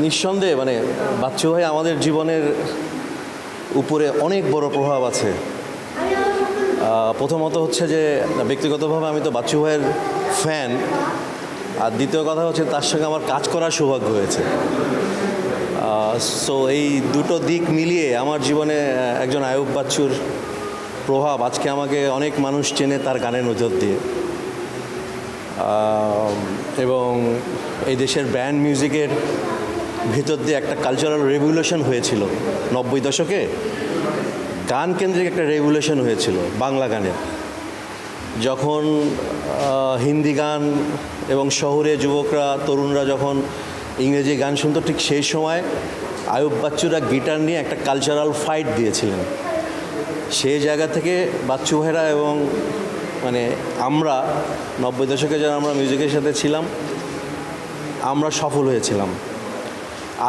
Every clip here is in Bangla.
নিঃসন্দেহে মানে বাচ্চু ভাই আমাদের জীবনের উপরে অনেক বড় প্রভাব আছে। প্রথমত হচ্ছে যে ব্যক্তিগতভাবে আমি তো বাচ্চু ভাইয়ের ফ্যান, আর দ্বিতীয় কথা হচ্ছে তার সঙ্গে আমার কাজ করার সৌভাগ্য হয়েছে। সো এই দুটো দিক মিলিয়ে আমার জীবনে একজন আয়ুব বাচ্চুর প্রভাব আজকে আমাকে অনেক মানুষ চেনে তার গানের নজর দিয়ে। এবং এই দেশের ব্যান্ড মিউজিকের ভিতর দিয়ে একটা কালচারাল রেভলিউশন হয়েছিল 90 দশকে। গান কেন্দ্রিক একটা রেভলিউশন হয়েছিল বাংলা গানের, যখন হিন্দি গান এবং শহুরে যুবকরা তরুণরা যখন ইংরেজি গান শুনতো, ঠিক সেই সময় আয়ুব বাচ্চুরা গিটার নিয়ে একটা কালচারাল ফাইট দিয়েছিলেন। সেই জায়গা থেকে বাচ্চু ভাইরা এবং মানে আমরা 90 দশকে যারা আমরা মিউজিকের সাথে ছিলাম আমরা সফল হয়েছিলাম।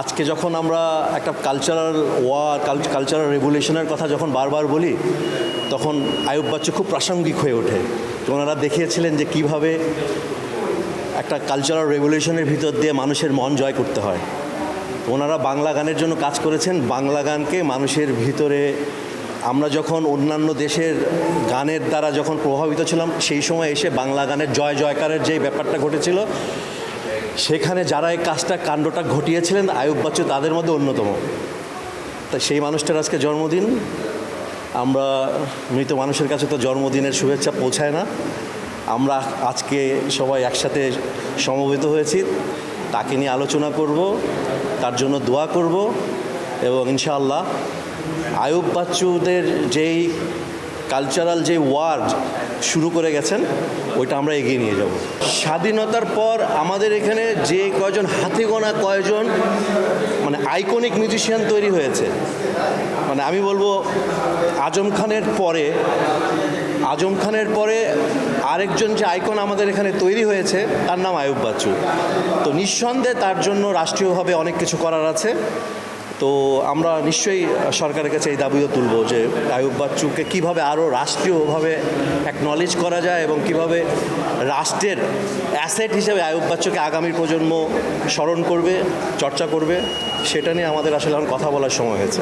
আজকে যখন আমরা একটা কালচারাল কালচারাল রেভলিউশনের কথা যখন বারবার বলি, তখন আয়ুব বাচ্চু খুব প্রাসঙ্গিক হয়ে ওঠে। তো ওনারা দেখিয়েছিলেন যে কিভাবে একটা কালচারাল রেভলিউশনের ভিতর দিয়ে মানুষের মন জয় করতে হয়। ওনারা বাংলা গানের জন্য কাজ করেছেন। বাংলা গানকে মানুষের ভিতরে, আমরা যখন অন্যান্য দেশের গানের দ্বারা যখন প্রভাবিত ছিলাম, সেই সময় এসে বাংলা গানের জয় জয়কারের যেই ব্যাপারটা ঘটেছিল, সেখানে যারা এই কাণ্ডটা ঘটিয়েছিলেন আয়ুব বাচ্চু তাদের মধ্যে অন্যতম। তাই সেই মানুষটার আজকে জন্মদিন। আমরা মৃত মানুষের কাছে তো জন্মদিনের শুভেচ্ছা পৌঁছায় না। আমরা আজকে সবাই একসাথে সমবেত হয়েছি, তাকে নিয়ে আলোচনা করব, তার জন্য দোয়া করব এবং ইনশাআল্লাহ আয়ুব বাচ্চুদের যেই কালচারাল যে ওয়ার শুরু করে গেছেন ওইটা আমরা এগিয়ে নিয়ে যাব। স্বাধীনতার পর আমাদের এখানে যে কয়জন হাতে গোনা কয়জন মানে আইকনিক মিউজিশিয়ান তৈরি হয়েছে, মানে আমি বলবো আজম খানের পরে আরেকজন যে আইকন আমাদের এখানে তৈরি হয়েছে তার নাম আয়ুব বাচ্চু। তো নিঃসন্দেহে তার জন্য রাষ্ট্রীয়ভাবে অনেক কিছু করার আছে। তো আমরা নিশ্চয়ই সরকারের কাছে এই দাবিও তুলব যে আয়ুব বাচ্চুকে কীভাবে আরও রাষ্ট্রীয়ভাবে অ্যাকনলেজ করা যায় এবং কিভাবে রাষ্ট্রের অ্যাসেট হিসেবে আয়ুব বাচ্চুকে আগামী প্রজন্ম স্মরণ করবে, চর্চা করবে, সেটা নিয়ে আমাদের আসলে এখন কথা বলার সময় হয়েছে।